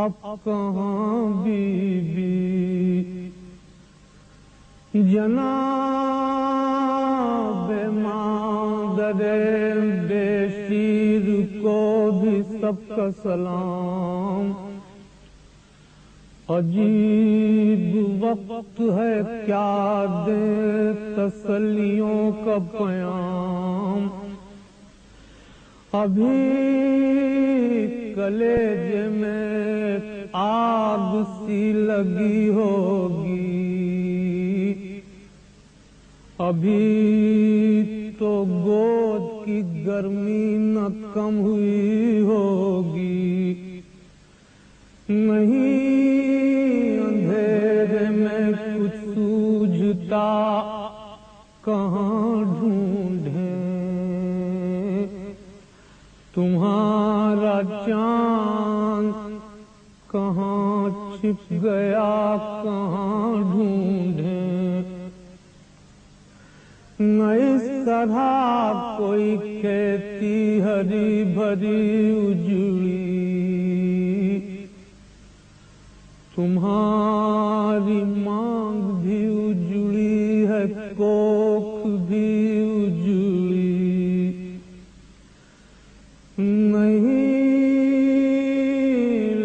اب کہاں be be جناب مادر بے شیر کو بھی سب کا سلام. عجیب وقت ہے کیا دیں تسلیوں کا پیام. ابھی کلیجے میں آگ سی لگی ہوگی, ابھی تو گود کی گرمی نہ کم ہوئی ہوگی. نہیں اندھیرے میں کچھ سوجھتا کہاں ڈھونڈیں, تمہارا چاند کہاں چھپ گیا کہاں ڈھونڈیں. نہ اس طرح کوئی کھیتی ہری بھری اجڑی, تمہاری مانگ بھی اجڑی ہے کوکھ بھی اجڑی. نہیں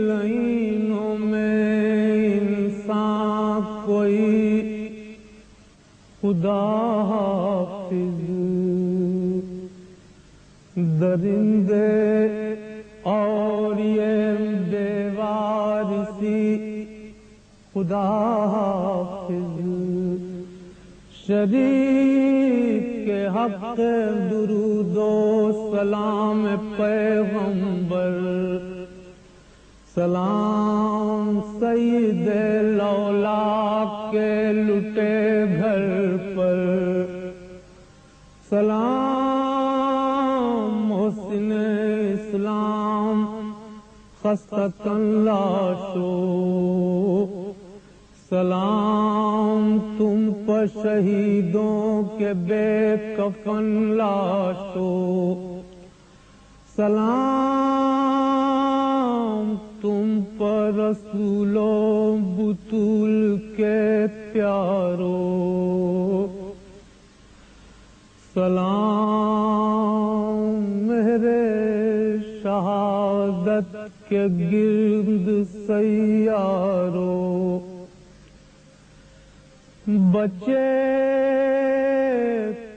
لائنوں میں انسان کوئی خدا حافظ, درندے اور یہ بے وارثی خدا حافظ. شریک کے حق درود و سلام پیغمبر, سلام سید الاولیاء کے لٹے گھر پر, سلام محسن اسلام خستہ لاشو, سلام تم پر شہیدوں کے بے کفن لاشو, سلام تم پر رسولوں بطول کے پیارو, سلام میرے شہادت کے گرد سیارو. بچے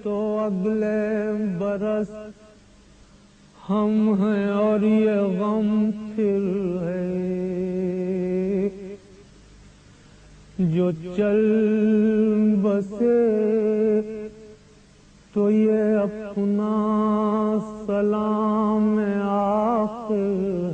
تو اگلے برس ہم ہیں اور یہ غم پھر ہے, جو چل بسے تو یہ اپنا سلام آخر